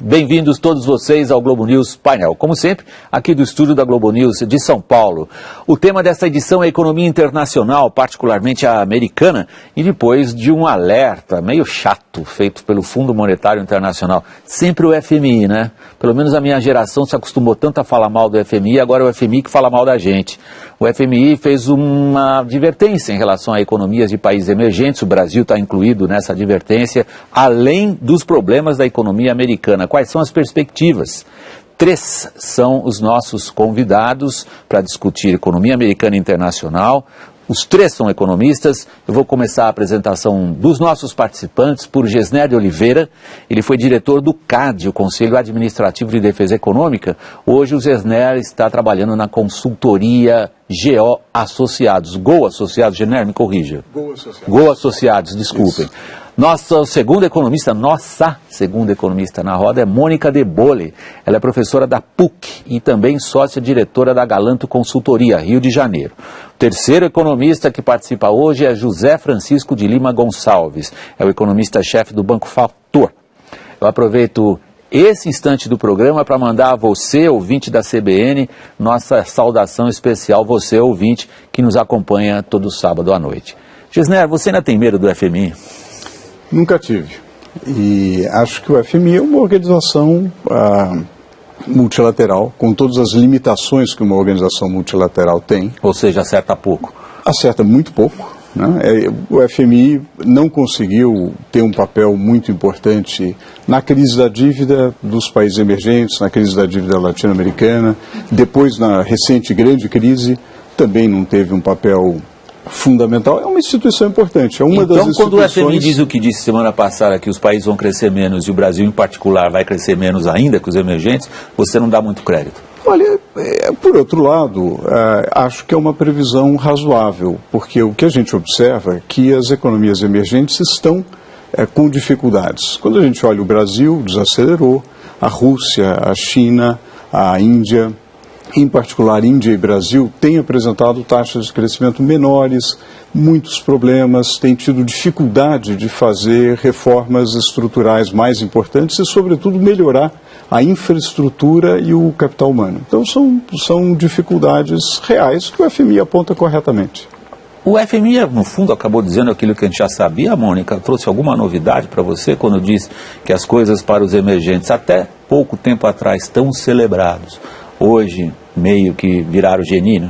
Bem-vindos todos vocês ao Globo News Painel. Como sempre, aqui do estúdio da Globo News de São Paulo. O tema desta edição é a economia internacional, particularmente a americana, e depois de um alerta meio chato feito pelo Fundo Monetário Internacional. Sempre o FMI, né? Pelo menos a minha geração se acostumou tanto a falar mal do FMI, agora é o FMI que fala mal da gente. O FMI fez uma advertência em relação a economias de países emergentes, o Brasil está incluído nessa advertência, além dos problemas da economia americana. Quais são as perspectivas? 3 são os nossos convidados para discutir economia americana e internacional. Os 3 são economistas. Eu vou começar a apresentação dos nossos participantes por Gesner de Oliveira. Ele foi diretor do CAD, o Conselho Administrativo de Defesa Econômica. Hoje o Gesner está trabalhando na consultoria GO Associados. GO Associados, Gesner, me corrija. GO Associados. GO Associados, desculpem. Isso. Nossa segunda economista na roda é Mônica De Bolle. Ela é professora da PUC e também sócia-diretora da Galanto Consultoria, Rio de Janeiro. O terceiro economista que participa hoje é José Francisco de Lima Gonçalves. É o economista-chefe do Banco Fator. Eu aproveito esse instante do programa para mandar a você, ouvinte da CBN, nossa saudação especial, você, ouvinte, que nos acompanha todo sábado à noite. Gesner, você ainda tem medo do FMI? Nunca tive. E acho que o FMI é uma organização multilateral, com todas as limitações que uma organização multilateral tem. Ou seja, acerta pouco. Acerta muito pouco, né? O FMI não conseguiu ter um papel muito importante na crise da dívida dos países emergentes, na crise da dívida latino-americana. Depois, na recente grande crise, também não teve um papel fundamental. É uma instituição importante. É uma das instituições... quando o FMI diz o que disse semana passada, que os países vão crescer menos e o Brasil em particular vai crescer menos ainda que os emergentes, você não dá muito crédito. Olha, por outro lado, acho que é uma previsão razoável, porque o que a gente observa é que as economias emergentes estão com dificuldades. Quando a gente olha o Brasil, desacelerou, a Rússia, a China, a Índia, em particular, Índia e Brasil têm apresentado taxas de crescimento menores, muitos problemas, têm tido dificuldade de fazer reformas estruturais mais importantes e, sobretudo, melhorar a infraestrutura e o capital humano. Então, são dificuldades reais que o FMI aponta corretamente. O FMI, no fundo, acabou dizendo aquilo que a gente já sabia, Mônica. Trouxe alguma novidade para você quando diz que as coisas para os emergentes, até pouco tempo atrás, estão celebrados? Hoje, meio que viraram geninho?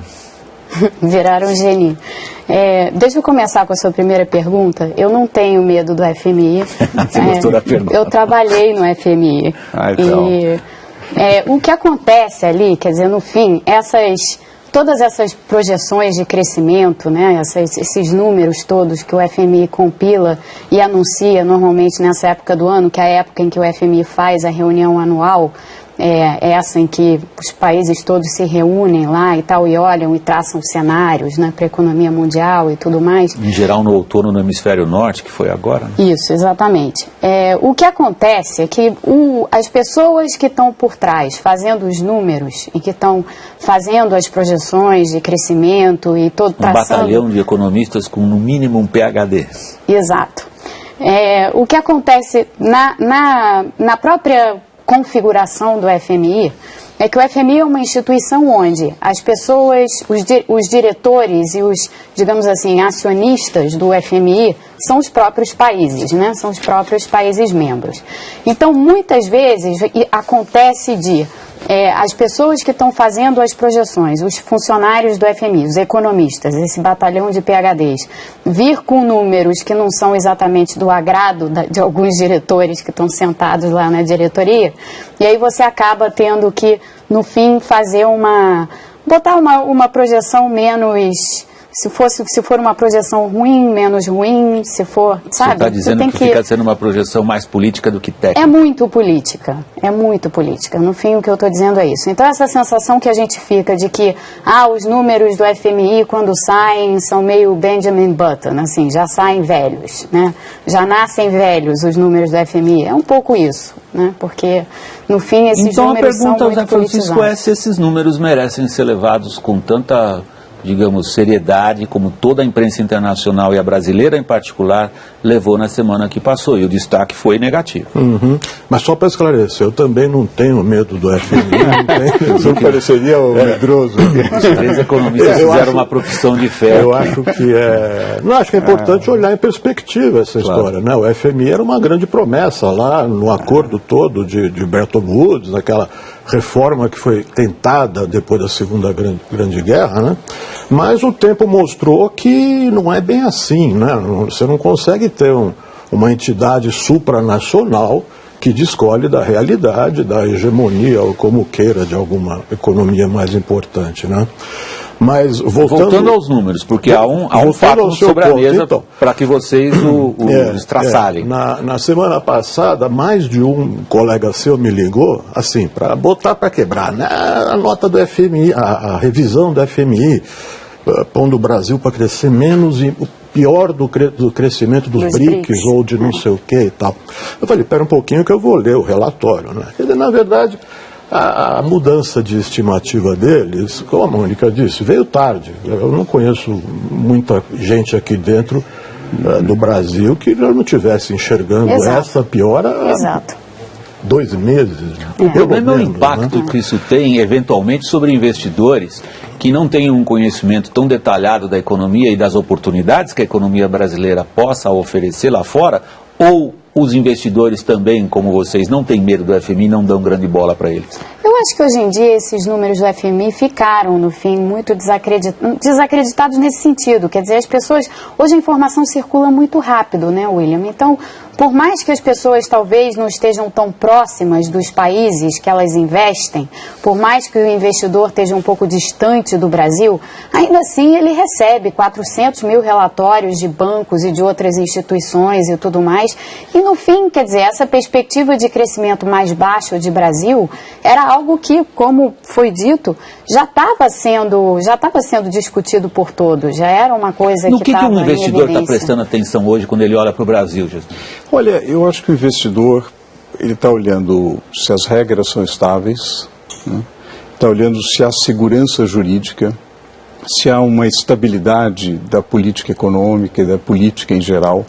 Viraram geninho. Deixa eu começar com a sua primeira pergunta. Eu não tenho medo do FMI. Você gostou da pergunta? Eu trabalhei no FMI. Então. O que acontece ali, quer dizer, no fim, todas essas projeções de crescimento, né, esses números todos que o FMI compila e anuncia normalmente nessa época do ano, que é a época em que o FMI faz a reunião anual, essa em que os países todos se reúnem lá e tal, e olham e traçam cenários, né, para a economia mundial e tudo mais. Em geral no outono no hemisfério norte, que foi agora, né? Isso, exatamente. O que acontece é que as pessoas que estão por trás, fazendo os números e que estão fazendo as projeções de crescimento e todo batalhão de economistas com no mínimo um PhD. Exato. O que acontece na própria configuração do FMI é que o FMI é uma instituição onde as pessoas, os diretores e os, digamos assim, acionistas do FMI são os próprios países, né? São os próprios países membros. Então, muitas vezes acontece as pessoas que estão fazendo as projeções, os funcionários do FMI, os economistas, esse batalhão de PhDs, vir com números que não são exatamente do agrado de alguns diretores que estão sentados lá na diretoria, e aí você acaba tendo que, no fim, botar uma projeção menos... Se for uma projeção ruim, menos ruim, se for, sabe? Você está dizendo que fica sendo uma projeção mais política do que técnica. É muito política, No fim, o que eu estou dizendo é isso. Então, essa sensação que a gente fica de que, os números do FMI, quando saem, são meio Benjamin Button, assim, já saem velhos, né? Já nascem velhos os números do FMI. É um pouco isso, né? Porque, no fim, esses números são muito politizados. Então, a pergunta, José Francisco, é se esses números merecem ser levados com tanta digamos, seriedade, como toda a imprensa internacional e a brasileira em particular levou na semana que passou, e o destaque foi negativo. Mas só para esclarecer, eu também não tenho medo do FMI. Não pareceria o medroso. Os três economistas fizeram uma profissão de fé. Eu acho que é importante olhar em perspectiva essa história, né? O FMI era uma grande promessa lá no acordo todo de Bretton Woods, aquela reforma que foi tentada depois da Segunda Grande Guerra, né? Mas o tempo mostrou que não é bem assim, né? Você não consegue ter uma entidade supranacional que descolhe da realidade, da hegemonia, ou como queira, de alguma economia mais importante, né? Mas voltando aos números, porque há um fato sobre a mesa então, para que vocês os traçarem. Na semana passada, mais de um colega seu me ligou, assim, para botar para quebrar, né? A nota do FMI, a revisão do FMI, pondo o Brasil para crescer menos e o pior do crescimento dos BRICS ou de não sei o que e tal. Eu falei, espera um pouquinho que eu vou ler o relatório, né? Quer dizer, na verdade, a mudança de estimativa deles, como a Mônica disse, veio tarde. Eu não conheço muita gente aqui dentro do Brasil que já não estivesse enxergando essa piora há 2 meses. O problema é o impacto que isso tem, eventualmente, sobre investidores que não têm um conhecimento tão detalhado da economia e das oportunidades que a economia brasileira possa oferecer lá fora, ou os investidores também, como vocês, não têm medo do FMI e não dão grande bola para eles? Eu acho que hoje em dia esses números do FMI ficaram, no fim, muito desacreditados nesse sentido. Quer dizer, as pessoas... Hoje a informação circula muito rápido, né, William? Então, por mais que as pessoas talvez não estejam tão próximas dos países que elas investem, por mais que o investidor esteja um pouco distante do Brasil, ainda assim ele recebe 400 mil relatórios de bancos e de outras instituições e tudo mais. E no fim, quer dizer, essa perspectiva de crescimento mais baixo de Brasil era algo que, como foi dito, já estava sendo discutido por todos, já era uma coisa que estava em evidência. No que um investidor está prestando atenção hoje quando ele olha para o Brasil, Jesus? Olha, eu acho que o investidor ele está olhando se as regras são estáveis, né? Está olhando se há segurança jurídica, se há uma estabilidade da política econômica e da política em geral.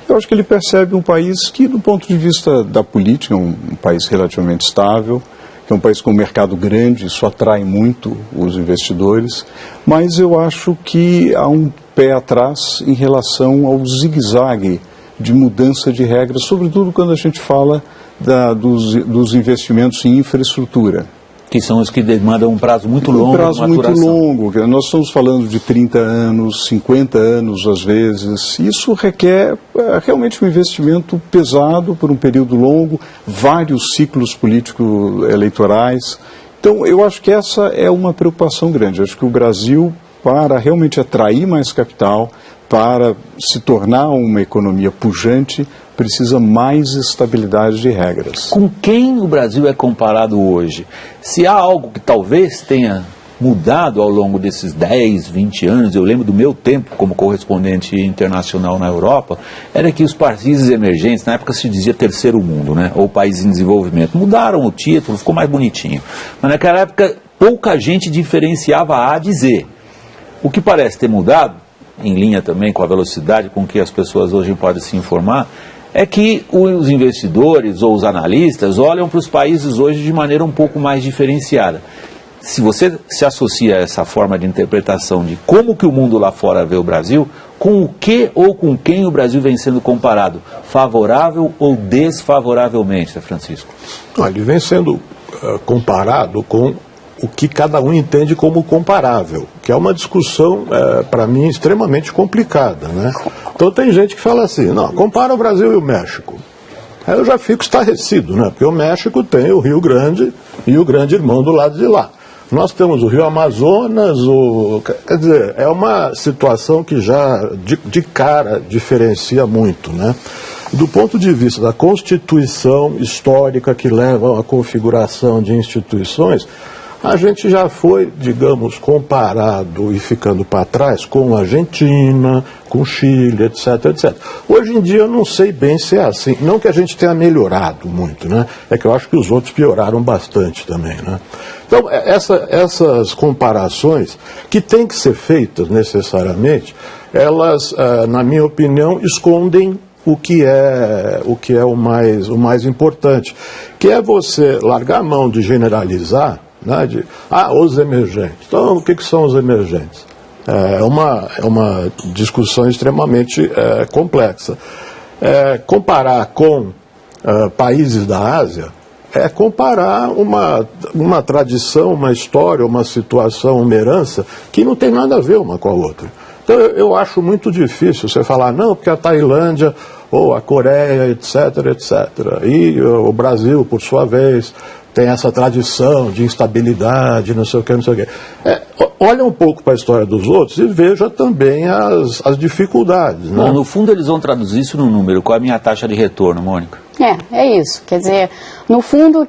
Eu acho que ele percebe um país que, do ponto de vista da política, é um país relativamente estável, que é um país com um mercado grande, isso atrai muito os investidores, mas eu acho que há um pé atrás em relação ao zigue-zague de mudança de regras, sobretudo quando a gente fala dos investimentos em infraestrutura. Que são os que demandam um prazo muito longo. Um prazo muito longo. Nós estamos falando de 30 anos, 50 anos às vezes. Isso requer realmente um investimento pesado por um período longo, vários ciclos político-eleitorais. Então, eu acho que essa é uma preocupação grande. Eu acho que o Brasil, para realmente atrair mais capital, para se tornar uma economia pujante, precisa mais estabilidade de regras. Com quem o Brasil é comparado hoje? Se há algo que talvez tenha mudado ao longo desses 10, 20 anos, eu lembro do meu tempo como correspondente internacional na Europa, era que os países emergentes, na época se dizia terceiro mundo, né, ou países em desenvolvimento, mudaram o título, ficou mais bonitinho. Mas naquela época pouca gente diferenciava A de Z. O que parece ter mudado, em linha também com a velocidade com que as pessoas hoje podem se informar, é que os investidores ou os analistas olham para os países hoje de maneira um pouco mais diferenciada. Se você se associa a essa forma de interpretação de como que o mundo lá fora vê o Brasil, com o que ou com quem o Brasil vem sendo comparado? Favorável ou desfavoravelmente, Francisco? Ele vem sendo comparado com o que cada um entende como comparável, que é uma discussão, para mim, extremamente complicada, né? Então tem gente que fala assim, não, compara o Brasil e o México. Aí eu já fico estarrecido, né? Porque o México tem o Rio Grande e o Grande Irmão do lado de lá. Nós temos o Rio Amazonas, quer dizer, é uma situação que já de cara diferencia muito, né? Do ponto de vista da constituição histórica que leva à configuração de instituições, a gente já foi, digamos, comparado e ficando para trás com a Argentina, com o Chile, etc, etc. Hoje em dia eu não sei bem se é assim. Não que a gente tenha melhorado muito, né? É que eu acho que os outros pioraram bastante também, né? Então, essas comparações, que têm que ser feitas necessariamente, elas, na minha opinião, escondem o que é o mais importante, que é você largar a mão de generalizar, né, os emergentes. Então, o que são os emergentes? É uma discussão extremamente complexa. Comparar com países da Ásia é comparar uma tradição, uma história, uma situação, uma herança que não tem nada a ver uma com a outra. Então eu acho muito difícil você falar, não, porque a Tailândia ou a Coreia, etc, etc. E o Brasil, por sua vez, tem essa tradição de instabilidade, não sei o que, não sei o que. Olha um pouco para a história dos outros e veja também as dificuldades. Né? Bom, no fundo eles vão traduzir isso num número. Qual é a minha taxa de retorno, Mônica? É isso. Quer dizer, no fundo, o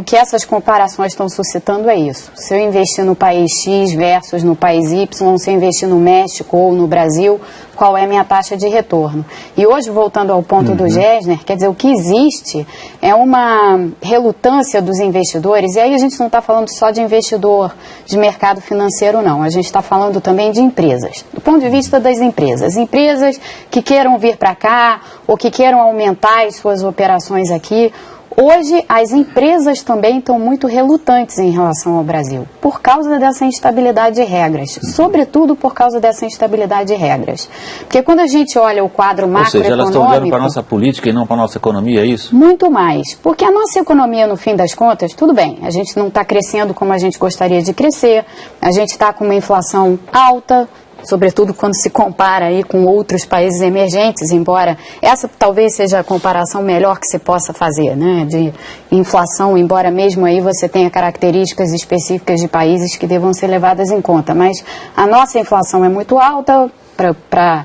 que essas comparações estão suscitando é isso. Se eu investir no país X versus no país Y, se eu investir no México ou no Brasil, qual é a minha taxa de retorno? E hoje, voltando ao ponto do Gessner, quer dizer, o que existe é uma relutância dos investidores, e aí a gente não está falando só de investidor de mercado financeiro, não. A gente está falando também de empresas. Do ponto de vista das empresas que queiram vir para cá ou que queiram aumentar as suas operações aqui. Hoje, as empresas também estão muito relutantes em relação ao Brasil, por causa dessa instabilidade de regras, sobretudo por causa dessa instabilidade de regras. Porque quando a gente olha o quadro macroeconômico... Ou seja, elas estão olhando para a nossa política e não para a nossa economia, é isso? Muito mais, porque a nossa economia, no fim das contas, tudo bem, a gente não está crescendo como a gente gostaria de crescer, a gente está com uma inflação alta, sobretudo quando se compara aí com outros países emergentes, embora essa talvez seja a comparação melhor que se possa fazer, né, de inflação, embora mesmo aí você tenha características específicas de países que devam ser levadas em conta, mas a nossa inflação é muito alta para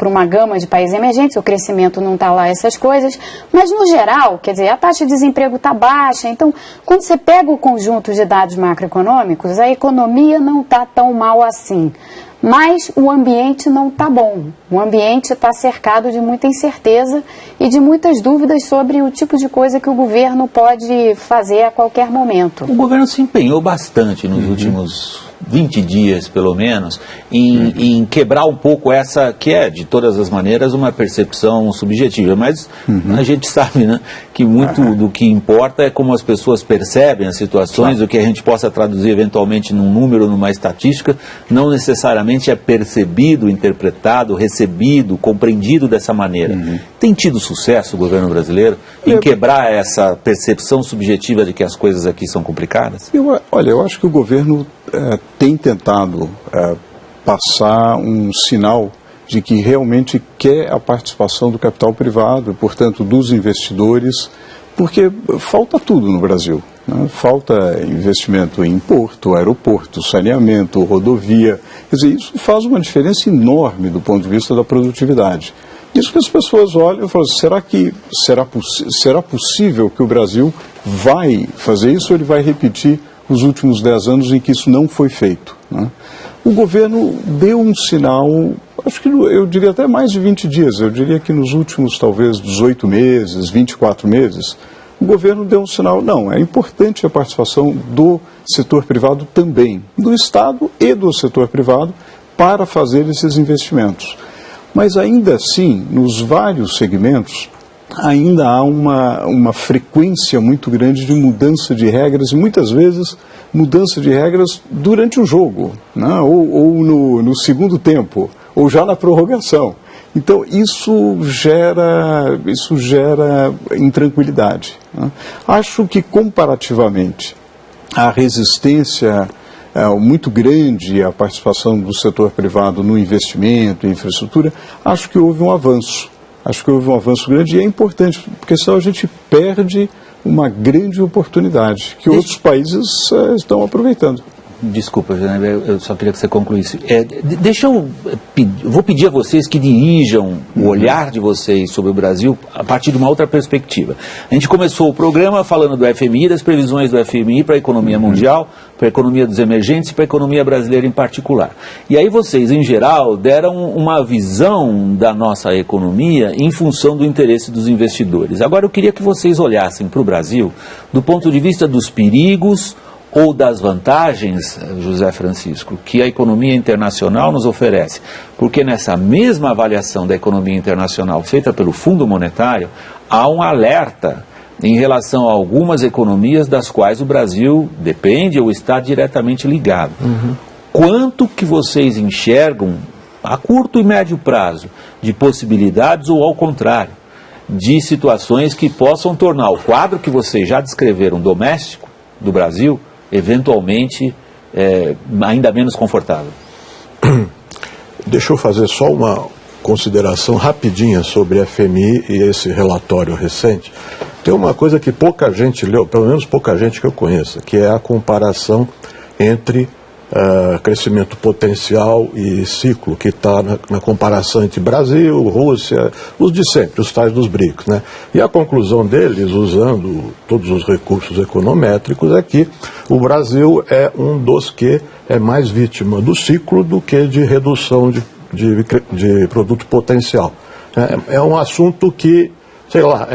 uma gama de países emergentes, o crescimento não está lá, essas coisas, mas no geral, quer dizer, a taxa de desemprego está baixa, então quando você pega o conjunto de dados macroeconômicos, a economia não está tão mal assim, mas o ambiente não está bom, o ambiente está cercado de muita incerteza e de muitas dúvidas sobre o tipo de coisa que o governo pode fazer a qualquer momento. O governo se empenhou bastante nos últimos 20 dias, pelo menos, em quebrar um pouco essa, que é, de todas as maneiras, uma percepção subjetiva. Mas a gente sabe, né, que muito do que importa é como as pessoas percebem as situações, o que a gente possa traduzir eventualmente num número, numa estatística, não necessariamente é percebido, interpretado, recebido, compreendido dessa maneira. Tem tido sucesso o governo brasileiro em quebrar essa percepção subjetiva de que as coisas aqui são complicadas? Olha, eu acho que o governo tem tentado passar um sinal de que realmente quer a participação do capital privado, portanto dos investidores, porque falta tudo no Brasil, né? Falta investimento em porto, aeroporto, saneamento, rodovia, quer dizer, isso faz uma diferença enorme do ponto de vista da produtividade. Isso que as pessoas olham e falam, será possível que o Brasil vai fazer isso ou ele vai repetir os últimos 10 anos em que isso não foi feito, né? O governo deu um sinal, acho que eu diria até mais de 20 dias, eu diria que nos últimos talvez 18 meses, 24 meses, o governo deu um sinal, não, é importante a participação do setor privado também, do Estado e do setor privado, para fazer esses investimentos. Mas ainda assim, nos vários segmentos, ainda há uma frequência muito grande de mudança de regras, e muitas vezes mudança de regras durante o jogo, né? ou no segundo tempo, ou já na prorrogação. Então isso gera intranquilidade, né? Acho que comparativamente a resistência muito grande à participação do setor privado no investimento, em infraestrutura, acho que houve um avanço. Acho que houve um avanço grande e é importante, porque senão a gente perde uma grande oportunidade que outros países estão aproveitando. desculpa, eu só queria que você concluísse. Vou pedir a vocês que dirijam o olhar de vocês sobre o Brasil a partir de uma outra perspectiva. A gente começou o programa falando do FMI, das previsões do FMI para a economia mundial, para a economia dos emergentes e para a economia brasileira em particular. E aí vocês, em geral, deram uma visão da nossa economia em função do interesse dos investidores. Agora eu queria que vocês olhassem para o Brasil do ponto de vista dos perigos ou das vantagens, José Francisco, que a economia internacional nos oferece. Porque nessa mesma avaliação da economia internacional feita pelo Fundo Monetário, há um alerta em relação a algumas economias das quais o Brasil depende ou está diretamente ligado. Quanto que vocês enxergam, a curto e médio prazo, de possibilidades ou, ao contrário, de situações que possam tornar o quadro que vocês já descreveram doméstico do Brasil eventualmente ainda menos confortável? Deixa eu fazer só uma consideração rapidinha sobre a FMI e esse relatório recente. Tem uma coisa que pouca gente leu, pelo menos pouca gente que eu conheça, que é a comparação entre crescimento potencial e ciclo, que está na comparação entre Brasil, Rússia, os de sempre, os tais dos BRICS, né? E a conclusão deles, usando todos os recursos econométricos, é que o Brasil é um dos que é mais vítima do ciclo do que de redução de produto potencial. É um assunto que, sei lá,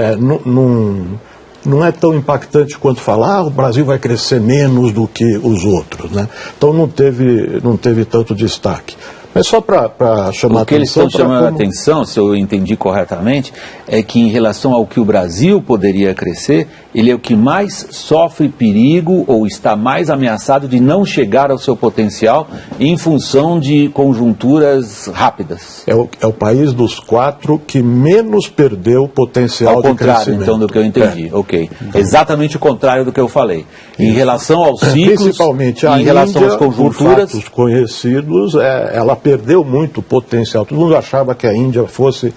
não é tão impactante quanto falar o Brasil vai crescer menos do que os outros, né? Então não teve tanto destaque. Mas só para chamar a atenção... O que eles estão chamando a atenção, se eu entendi corretamente, é que em relação ao que o Brasil poderia crescer, ele é o que mais sofre perigo ou está mais ameaçado de não chegar ao seu potencial em função de conjunturas rápidas. É o país dos 4 que menos perdeu potencial de crescimento. Ao contrário, então, do que eu entendi. Ok. Exatamente o contrário do que eu falei. Em relação aos ciclos, principalmente a em relação Índia, às conjunturas... por fatos conhecidos, ela perdeu muito potencial. Todo mundo achava que a Índia fosse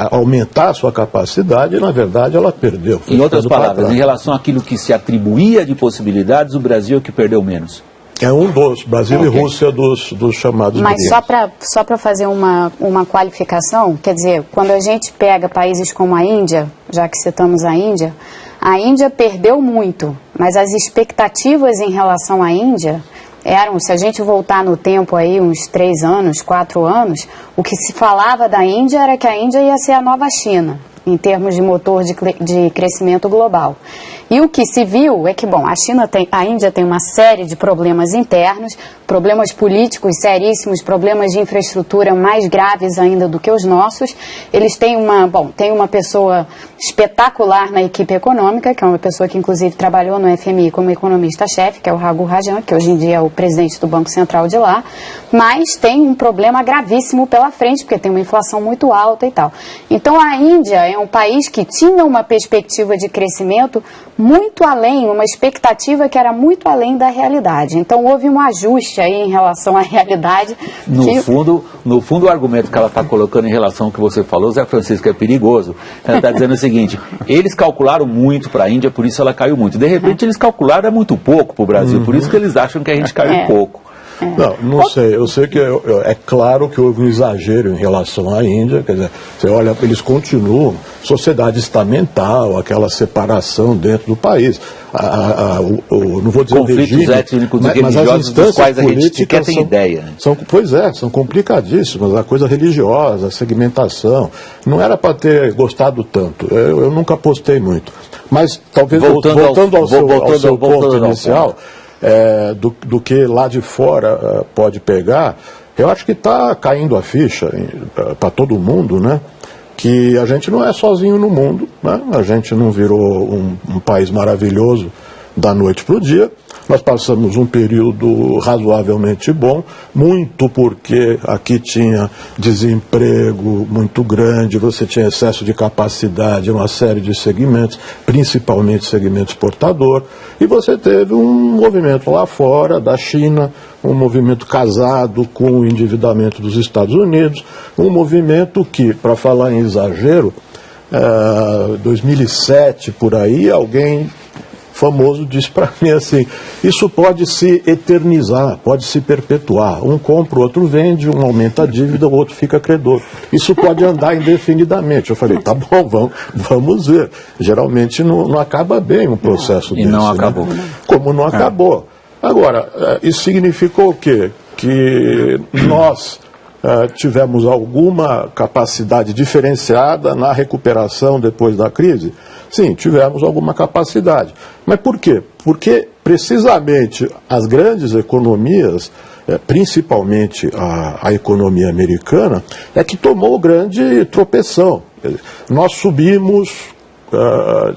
aumentar a sua capacidade e, na verdade, ela perdeu. Em outras palavras, em relação àquilo que se atribuía de possibilidades, o Brasil é que perdeu menos. É um dos, Brasil e Rússia dos chamados Mas BRICS. só para fazer uma qualificação, quer dizer, quando a gente pega países como a Índia, já que citamos a Índia perdeu muito, mas as expectativas em relação à Índia eram, se a gente voltar no tempo aí, uns 3 anos, 4 anos, o que se falava da Índia era que a Índia ia ser a nova China, em termos de motor de crescimento global. E o que se viu é que, bom, a Índia tem uma série de problemas internos, problemas políticos seríssimos, problemas de infraestrutura mais graves ainda do que os nossos. Eles têm uma pessoa espetacular na equipe econômica, que é uma pessoa que inclusive trabalhou no FMI como economista-chefe, que é o Raghu Rajan, que hoje em dia é o presidente do Banco Central de lá, mas tem um problema gravíssimo pela frente, porque tem uma inflação muito alta e tal. Então a Índia é um país que tinha uma perspectiva de crescimento muito além, uma expectativa que era muito além da realidade. Então houve um ajuste aí em relação à realidade. No fundo, o argumento que ela está colocando em relação ao que você falou, Zé Francisco, é perigoso. Ela está dizendo o seguinte: eles calcularam muito para a Índia, por isso ela caiu muito. De repente eles calcularam muito pouco para o Brasil, por isso que eles acham que a gente caiu pouco. Não sei, eu sei que é claro que houve um exagero em relação à Índia, quer dizer, você olha, eles continuam, sociedade estamental, aquela separação dentro do país, não vou dizer conflitos regime, étnicos e mas religiosos dos quais a gente sequer tem ideia. São complicadíssimas, a coisa religiosa, a segmentação, não era para ter gostado tanto, eu nunca postei muito, mas talvez voltando ao seu ponto inicial, do que lá de fora pode pegar, eu acho que está caindo a ficha para todo mundo, né? Que a gente não é sozinho no mundo, né? A gente não virou um país maravilhoso da noite para o dia. Nós passamos um período razoavelmente bom, muito porque aqui tinha desemprego muito grande, você tinha excesso de capacidade em uma série de segmentos, principalmente segmento exportador, e você teve um movimento lá fora, da China, um movimento casado com o endividamento dos Estados Unidos, um movimento que, para falar em exagero, 2007 por aí, alguém famoso disse para mim assim, isso pode se eternizar, pode se perpetuar. Um compra, o outro vende, um aumenta a dívida, o outro fica credor. Isso pode andar indefinidamente. Eu falei, tá bom, vamos ver. Geralmente não acaba bem um processo desse. E não acabou. Né? Como não acabou. Agora, isso significou o quê? Que nós tivemos alguma capacidade diferenciada na recuperação depois da crise? Sim, tivemos alguma capacidade. Mas por quê? Porque precisamente as grandes economias, principalmente a economia americana, é que tomou grande tropeção. Nós subimos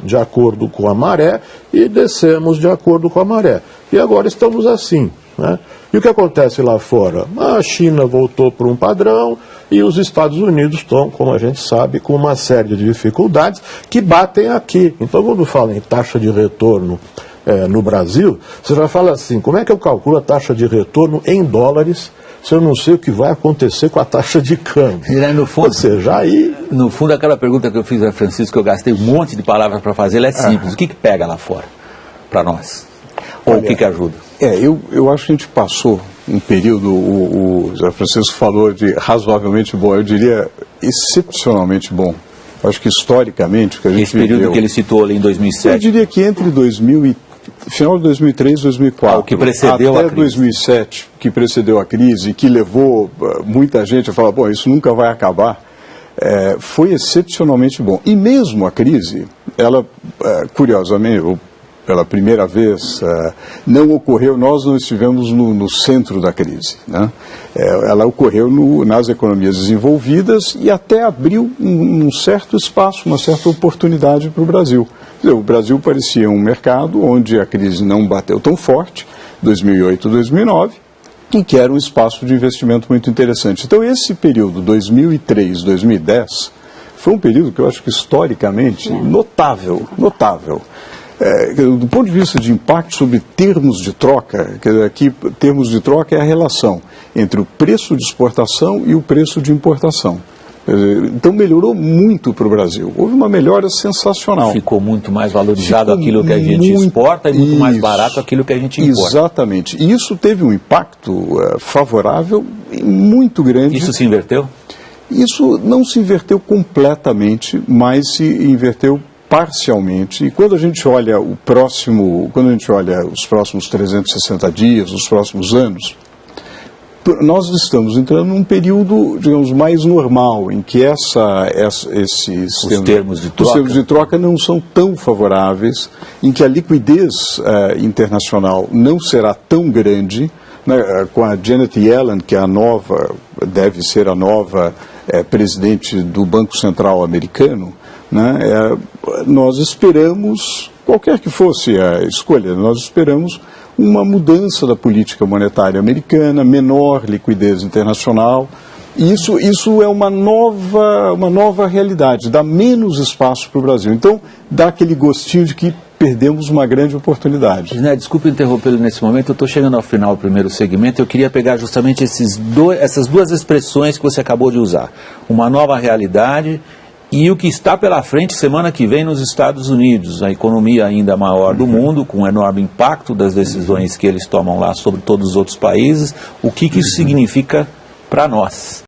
de acordo com a maré e descemos de acordo com a maré. E agora estamos assim, né? E o que acontece lá fora? A China voltou para um padrão e os Estados Unidos estão, como a gente sabe, com uma série de dificuldades que batem aqui. Então, quando fala em taxa de retorno no Brasil, você já fala assim, como é que eu calculo a taxa de retorno em dólares se eu não sei o que vai acontecer com a taxa de câmbio? E aí, no fundo, ou seja, aí... No fundo, aquela pergunta que eu fiz a Francisco, que eu gastei um monte de palavras para fazer, ela é simples. O que pega lá fora para nós? Ou o que ajuda? Eu acho que a gente passou um período, o Zé Francisco falou de razoavelmente bom, eu diria excepcionalmente bom. Acho que historicamente o que a gente Esse período viveu, que ele citou ali em 2007. Eu diria que entre final de 2003 e 2004, o que precedeu até a crise. 2007, que precedeu a crise, que levou muita gente a falar, bom, isso nunca vai acabar, foi excepcionalmente bom. E mesmo a crise, ela, curiosamente, pela primeira vez, não ocorreu, nós não estivemos no centro da crise, né? Ela ocorreu nas economias desenvolvidas e até abriu um certo espaço, uma certa oportunidade para o Brasil. O Brasil parecia um mercado onde a crise não bateu tão forte, 2008, 2009, e que era um espaço de investimento muito interessante. Então esse período, 2003, 2010, foi um período que eu acho que historicamente notável. Do ponto de vista de impacto sobre termos de troca, aqui termos de troca é a relação entre o preço de exportação e o preço de importação. Então melhorou muito para o Brasil. Houve uma melhora sensacional. Ficou muito mais valorizado aquilo que a gente exporta e muito mais barato aquilo que a gente importa. Exatamente. E isso teve um impacto favorável e muito grande. Isso se inverteu? Isso não se inverteu completamente, mas se inverteu parcialmente. E quando a gente olha os próximos 360 dias, os próximos anos, nós estamos entrando num período, digamos, mais normal, em que os termos de troca não são tão favoráveis, em que a liquidez internacional não será tão grande, né, com a Janet Yellen, que é deve ser a nova presidente do Banco Central americano, né, nós esperamos, qualquer que fosse a escolha, nós esperamos uma mudança da política monetária americana, menor liquidez internacional. E isso é uma nova realidade, dá menos espaço para o Brasil. Então, dá aquele gostinho de que perdemos uma grande oportunidade. Desculpe interrompê-lo nesse momento, eu estou chegando ao final do primeiro segmento, eu queria pegar justamente essas duas expressões que você acabou de usar. Uma nova realidade e o que está pela frente semana que vem nos Estados Unidos, a economia ainda maior do mundo, com um enorme impacto das decisões que eles tomam lá sobre todos os outros países, o que isso significa para nós?